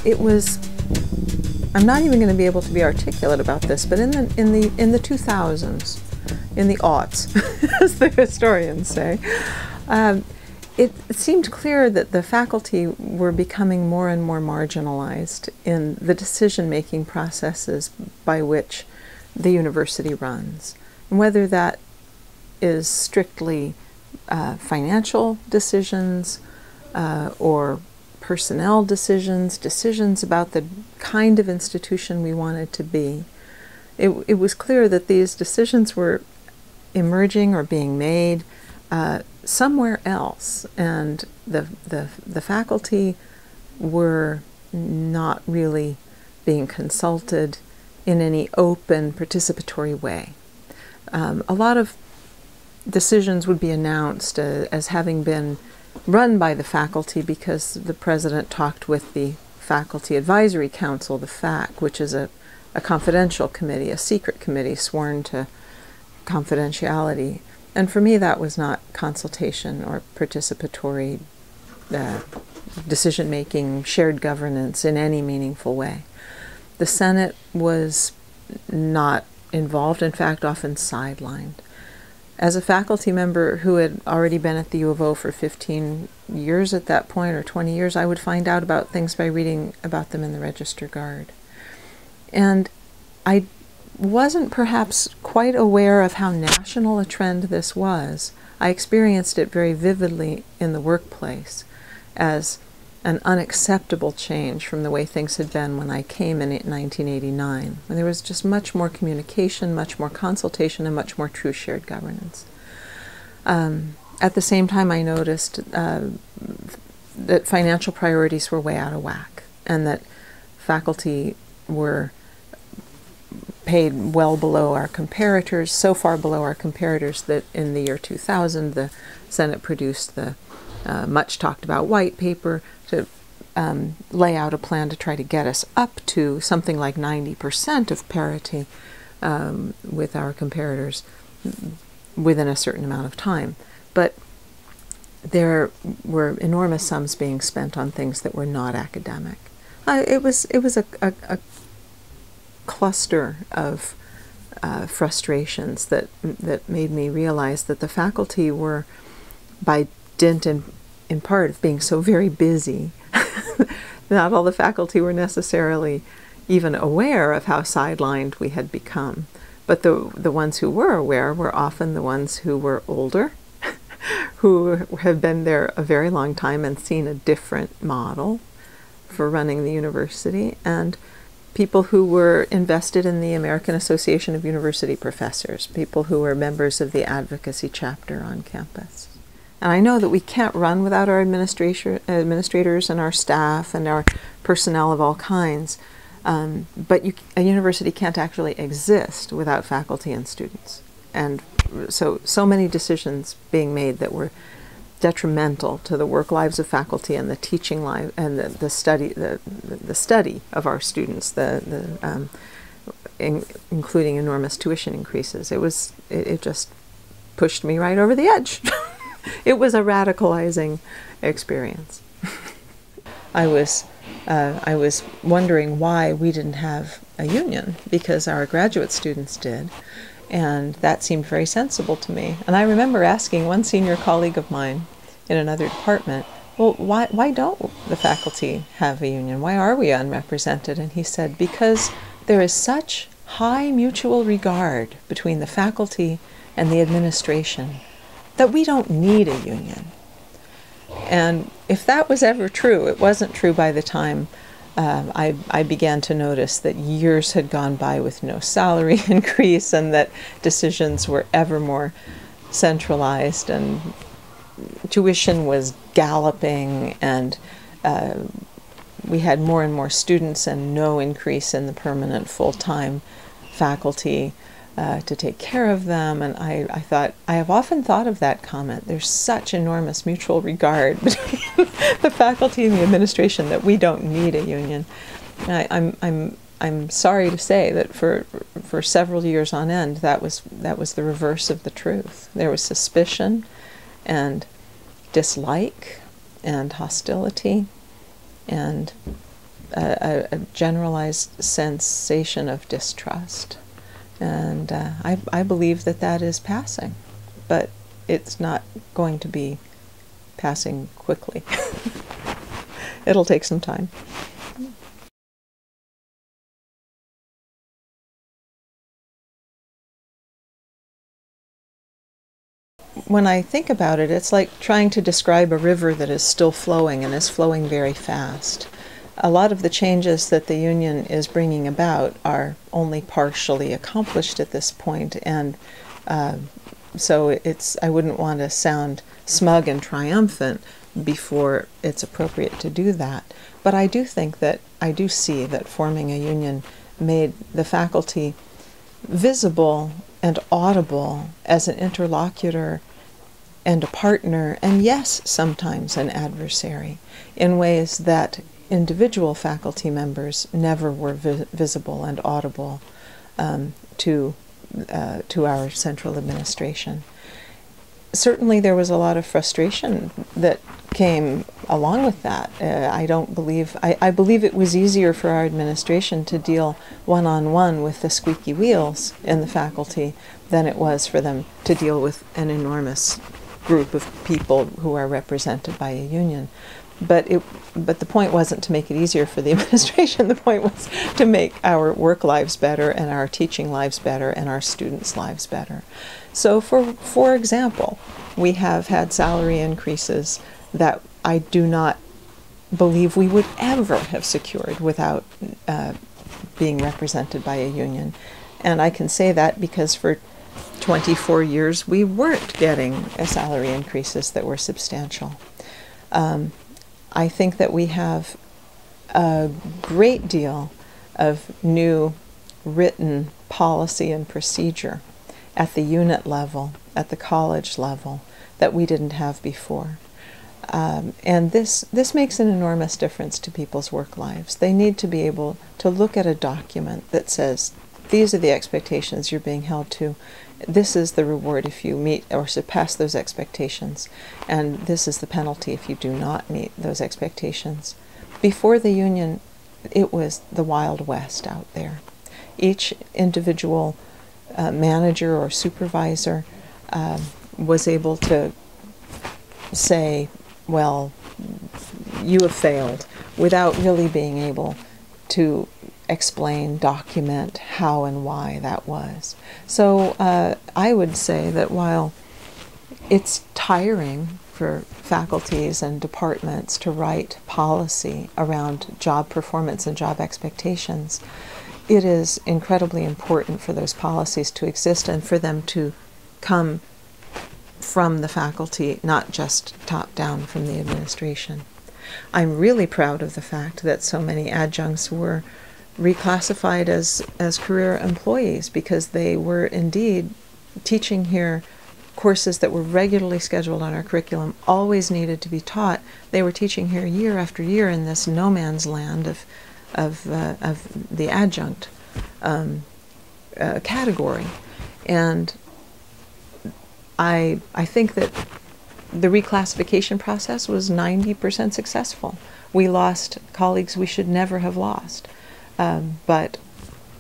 it was, I'm not even going to be able to be articulate about this, but in the 2000s, in the aughts, as the historians say, it seemed clear that the faculty were becoming more and more marginalized in the decision-making processes by which the university runs. And whether that is strictly financial decisions or personnel decisions, decisions about the kind of institution we wanted to be, it was clear that these decisions were emerging or being made somewhere else, and the faculty were not really being consulted in any open, participatory way. A lot of decisions would be announced as having been run by the faculty because the president talked with the Faculty Advisory Council, the FAC, which is a confidential committee, a secret committee sworn to confidentiality. And for me, that was not consultation or participatory decision-making, shared governance in any meaningful way. The Senate was not involved, in fact, often sidelined. As a faculty member who had already been at the U of O for 15 years at that point, or 20 years, I would find out about things by reading about them in the Register Guard. And I wasn't perhaps quite aware of how national a trend this was. I experienced it very vividly in the workplace as an unacceptable change from the way things had been when I came in 1989, when there was just much more communication, much more consultation, and much more true shared governance. At the same time, I noticed that financial priorities were way out of whack, and that faculty were paid well below our comparators, so far below our comparators that in the year 2000, the Senate produced the much talked about white paper to lay out a plan to try to get us up to something like 90% of parity with our comparators within a certain amount of time. But there were enormous sums being spent on things that were not academic. It was a cluster of frustrations that made me realize that the faculty were, by dint in part of being so very busy, not all the faculty were necessarily even aware of how sidelined we had become. But the ones who were aware were often the ones who were older, who have been there a very long time and seen a different model for running the university, and people who were invested in the American Association of University Professors, people who were members of the advocacy chapter on campus. And I know that we can't run without our administrators and our staff and our personnel of all kinds, but a university can't actually exist without faculty and students. And so many decisions being made that were detrimental to the work lives of faculty and the teaching life and the study of our students, including enormous tuition increases. It just pushed me right over the edge. It was a radicalizing experience. I was wondering why we didn't have a union, because our graduate students did, and that seemed very sensible to me. And I remember asking one senior colleague of mine in another department, well, why don't the faculty have a union? Why are we unrepresented? And he said, because there is such high mutual regard between the faculty and the administration that we don't need a union. And if that was ever true, it wasn't true by the time I began to notice that years had gone by with no salary increase, and that decisions were ever more centralized, and tuition was galloping, and we had more and more students and no increase in the permanent full-time faculty to take care of them. And I have often thought of that comment. There's such enormous mutual regard between the faculty and the administration that we don't need a union. I'm sorry to say that for several years on end, that was the reverse of the truth. There was suspicion and dislike and hostility and a generalized sensation of distrust. And I believe that that is passing, but it's not going to be passing quickly. It'll take some time. When I think about it, it's like trying to describe a river that is still flowing and is flowing very fast. A lot of the changes that the union is bringing about are only partially accomplished at this point, and so I wouldn't want to sound smug and triumphant before it's appropriate to do that. But I do see that forming a union made the faculty visible and audible as an interlocutor and a partner, and yes, sometimes an adversary, in ways that individual faculty members never were visible and audible to our central administration. Certainly there was a lot of frustration that came along with that. I believe it was easier for our administration to deal one-on-one with the squeaky wheels in the faculty than it was for them to deal with an enormous group of people who are represented by a union. But the point wasn't to make it easier for the administration. The point was to make our work lives better and our teaching lives better and our students' lives better. So for example, we have had salary increases that I do not believe we would ever have secured without being represented by a union. And I can say that because for 24 years we weren't getting salary increases that were substantial. I think that we have a great deal of new written policy and procedure at the unit level, at the college level, that we didn't have before. And this makes an enormous difference to people's work lives. They need to be able to look at a document that says, these are the expectations you're being held to. This is the reward if you meet or surpass those expectations, and this is the penalty if you do not meet those expectations. Before the union, it was the Wild West out there. Each individual manager or supervisor was able to say, well, you have failed, without really being able to explain, document how and why that was. So I would say that while it's tiring for faculties and departments to write policy around job performance and job expectations, it is incredibly important for those policies to exist and for them to come from the faculty, not just top down from the administration. I'm really proud of the fact that so many adjuncts were reclassified as career employees, because they were indeed teaching here courses that were regularly scheduled on our curriculum, always needed to be taught. They were teaching here year after year in this no man's land of the adjunct category. And I think that the reclassification process was 90% successful. We lost colleagues we should never have lost. But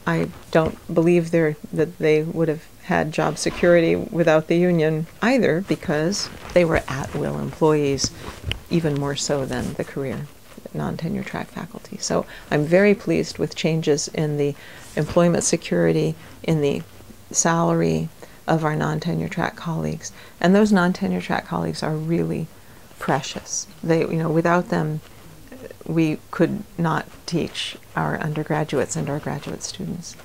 I don't believe that they would have had job security without the union either, because they were at-will employees, even more so than the career non-tenure track faculty. So I'm very pleased with changes in the employment security, in the salary of our non-tenure track colleagues. And those non-tenure track colleagues are really precious. They, without them, we could not teach our undergraduates and our graduate students.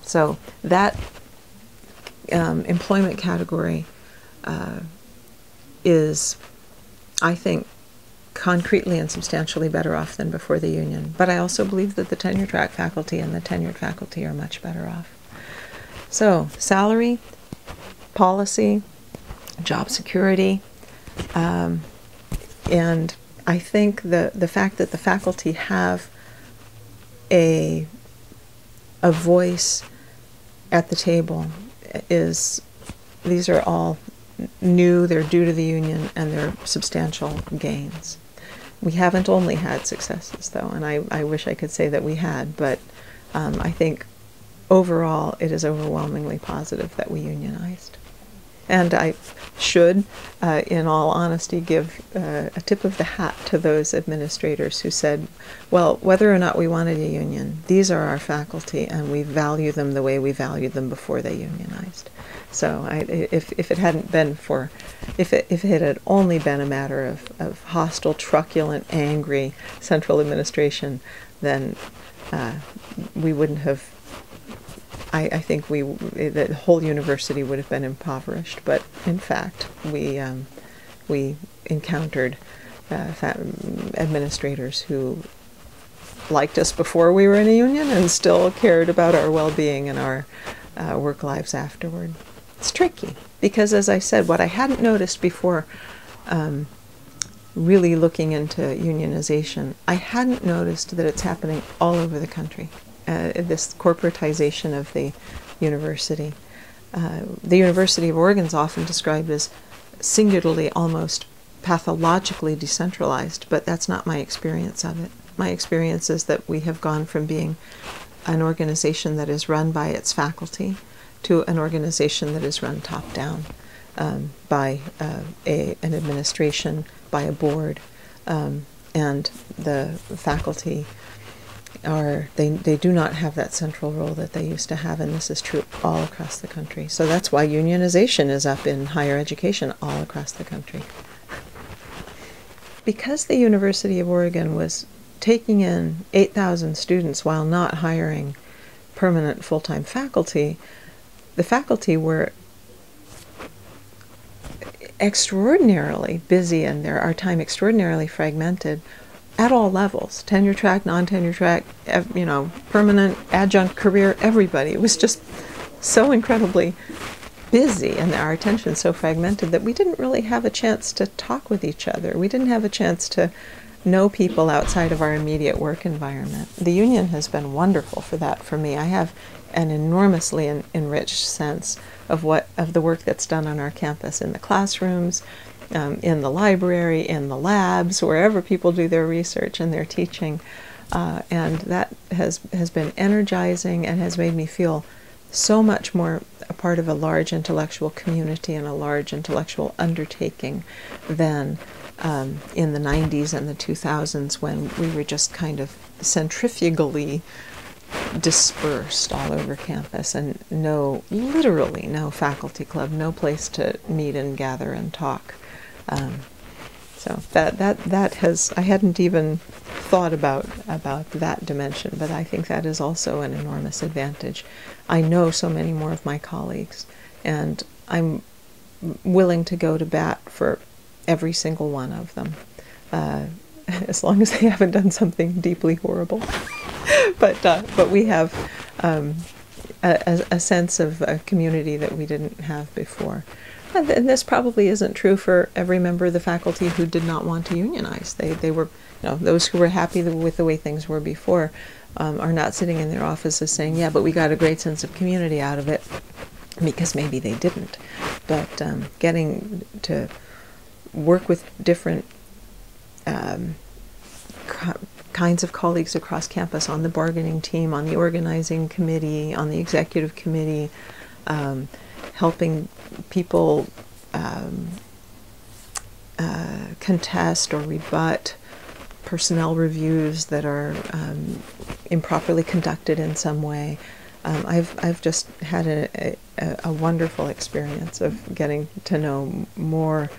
So that employment category is, I think, concretely and substantially better off than before the union. But I also believe that the tenure track faculty and the tenured faculty are much better off. So salary, policy, job security, and I think the fact that the faculty have a voice at the table these are all new, they're due to the union, and they're substantial gains. We haven't only had successes, though, and I wish I could say that we had, but I think overall it is overwhelmingly positive that we unionized. And I should, in all honesty, give a tip of the hat to those administrators who said, well, whether or not we wanted a union, these are our faculty and we value them the way we valued them before they unionized. So if it hadn't been for, if it had only been a matter of hostile, truculent, angry central administration, then we wouldn't have, I think the whole university would have been impoverished. But in fact, we encountered administrators who liked us before we were in a union and still cared about our well-being and our work lives afterward. It's tricky because, as I said, what I hadn't noticed before really looking into unionization, I hadn't noticed that it's happening all over the country. This corporatization of the university. The University of Oregon is often described as singularly, almost pathologically decentralized, but that's not my experience of it. My experience is that we have gone from being an organization that is run by its faculty to an organization that is run top-down by an administration, by a board, and the faculty they do not have that central role that they used to have, and this is true all across the country. So that's why unionization is up in higher education all across the country. Because the University of Oregon was taking in 8,000 students while not hiring permanent full-time faculty, the faculty were extraordinarily busy and our time extraordinarily fragmented at all levels, tenure track, non-tenure track, permanent, adjunct, career, everybody. It was just so incredibly busy and our attention so fragmented that we didn't really have a chance to talk with each other. We didn't have a chance to know people outside of our immediate work environment. The union has been wonderful for that for me. I have an enormously enriched sense of the work that's done on our campus in the classrooms, in the library, in the labs, wherever people do their research and their teaching. And that has been energizing and has made me feel so much more a part of a large intellectual community and a large intellectual undertaking than in the 90s and the 2000s, when we were just kind of centrifugally dispersed all over campus and literally no faculty club, no place to meet and gather and talk. So that has, I hadn't even thought about that dimension, but I think that is also an enormous advantage. I know so many more of my colleagues, and I'm willing to go to bat for every single one of them, as long as they haven't done something deeply horrible. But we have a sense of a community that we didn't have before. And this probably isn't true for every member of the faculty who did not want to unionize. They were, those who were happy with the way things were before are not sitting in their offices saying, yeah, but we got a great sense of community out of it, because maybe they didn't. But getting to work with different kinds of colleagues across campus on the bargaining team, on the organizing committee, on the executive committee, helping people contest or rebut personnel reviews that are improperly conducted in some way. I've just had a wonderful experience of getting to know more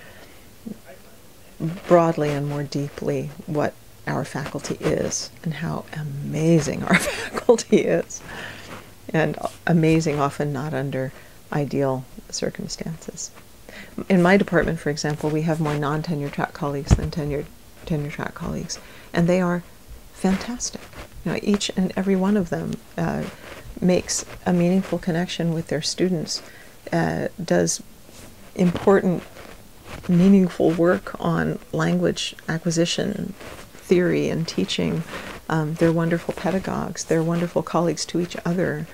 broadly and more deeply what our faculty is and how amazing our faculty is, and amazing often not under ideal circumstances. In my department, for example, we have more non-tenure track colleagues than tenure track colleagues, and they are fantastic. Each and every one of them makes a meaningful connection with their students, does important, meaningful work on language acquisition, theory, and teaching. They're wonderful pedagogues. They're wonderful colleagues to each other.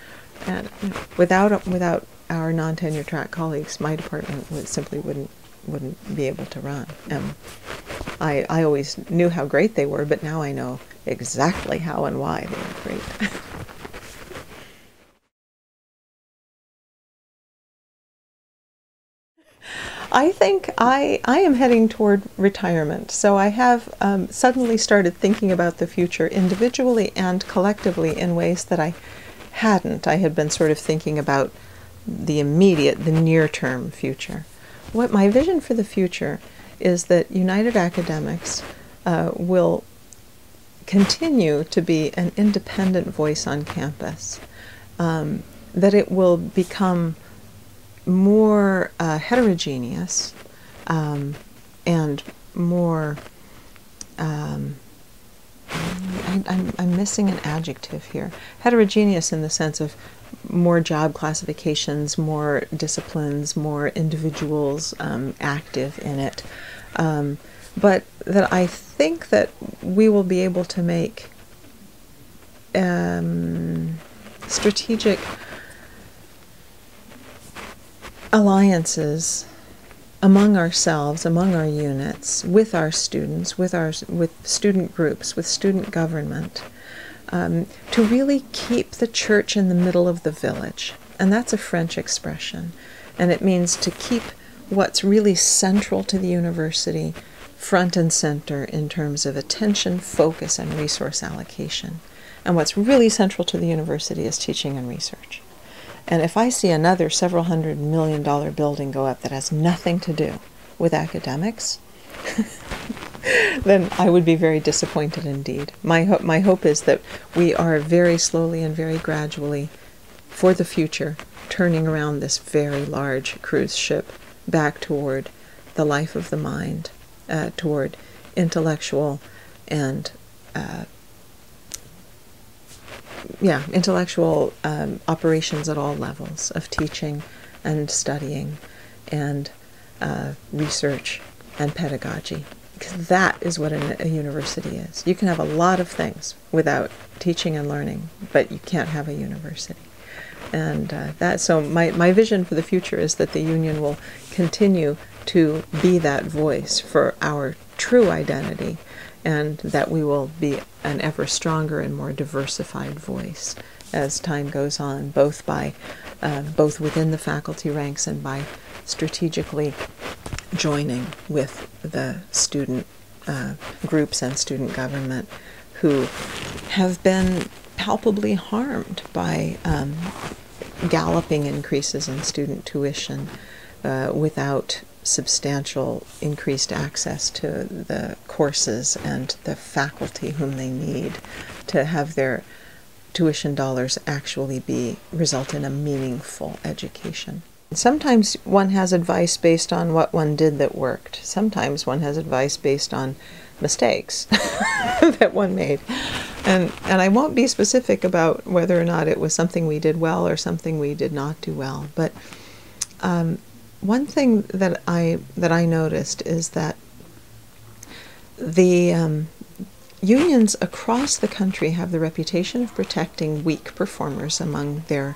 And without our non-tenure track colleagues, my department simply wouldn't be able to run. I always knew how great they were, but now I know exactly how and why they were great. I think I am heading toward retirement, so I have suddenly started thinking about the future individually and collectively in ways that I hadn't. I had been sort of thinking about the immediate, the near-term future. What my vision for the future is that United Academics will continue to be an independent voice on campus, that it will become more heterogeneous and more, I'm missing an adjective here, heterogeneous in the sense of more job classifications, more disciplines, more individuals active in it, but that I think that we will be able to make strategic alliances among ourselves, among our units, with our students, with student groups, with student government, to really keep the church in the middle of the village. And that's a French expression. And it means to keep what's really central to the university front and center in terms of attention, focus, and resource allocation. And what's really central to the university is teaching and research. And if I see another several $100 million building go up that has nothing to do with academics, then I would be very disappointed indeed. My hope is that we are very slowly and very gradually, for the future, turning around this very large cruise ship back toward the life of the mind, toward intellectual and intellectual operations at all levels of teaching and studying and research and pedagogy. Because that is what a university is. You can have a lot of things without teaching and learning, but you can't have a university. And so my vision for the future is that the union will continue to be that voice for our true identity, and that we will be an ever stronger and more diversified voice as time goes on, both within the faculty ranks and by strategically joining with the student groups and student government who have been palpably harmed by galloping increases in student tuition without substantial increased access to the courses and the faculty whom they need to have their tuition dollars actually result in a meaningful education. Sometimes one has advice based on what one did that worked. Sometimes one has advice based on mistakes that one made. And I won't be specific about whether or not it was something we did well or something we did not do well, but one thing that I noticed is that the unions across the country have the reputation of protecting weak performers among the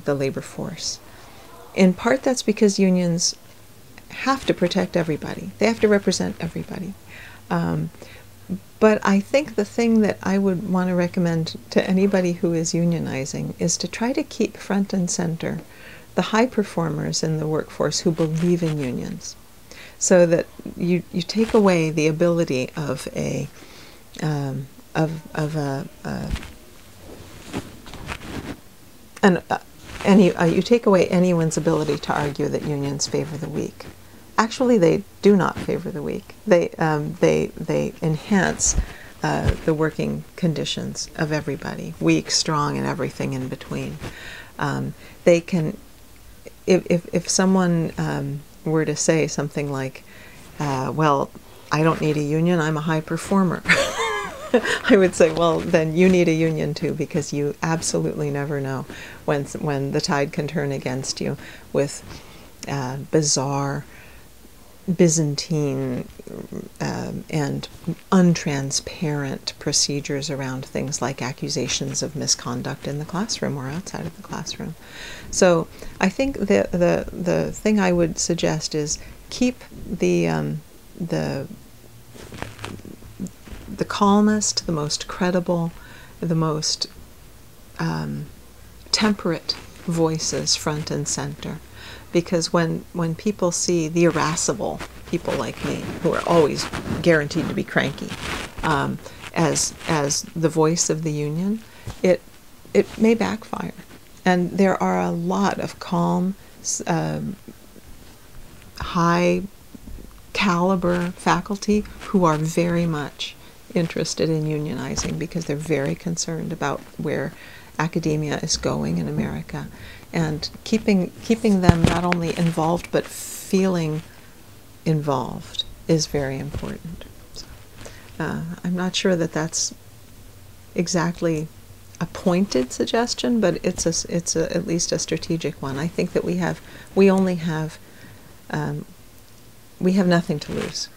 labor force. In part, that's because unions have to protect everybody. They have to represent everybody. But I think the thing that I would want to recommend to anybody who is unionizing is to try to keep front and center the high performers in the workforce who believe in unions, so that you take away the ability of you take away anyone's ability to argue that unions favor the weak. Actually, they do not favor the weak. They enhance the working conditions of everybody, weak, strong, and everything in between. They can. If someone were to say something like, well, I don't need a union, I'm a high performer, I would say, well, then you need a union too, because you absolutely never know when the tide can turn against you with bizarre, Byzantine and untransparent procedures around things like accusations of misconduct in the classroom or outside of the classroom. So I think the thing I would suggest is keep the the calmest, the most credible, the most temperate voices front and center. Because when people see the irascible people like me, who are always guaranteed to be cranky, as the voice of the union, it may backfire. And there are a lot of calm, high caliber faculty who are very much interested in unionizing because they're very concerned about where academia is going in America, and keeping them not only involved but feeling involved is very important. So, I'm not sure that that's exactly a pointed suggestion, but it's at least a strategic one. I think that we have nothing to lose.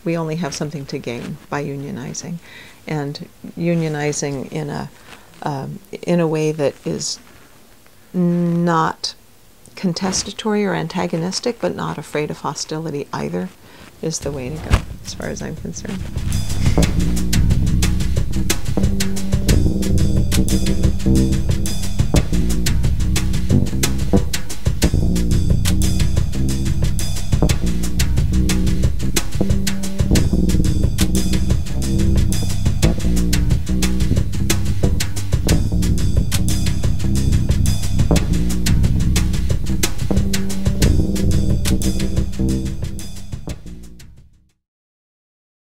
We only have something to gain by unionizing, and unionizing in a way that is not contestatory or antagonistic, but not afraid of hostility either, is the way to go, as far as I'm concerned.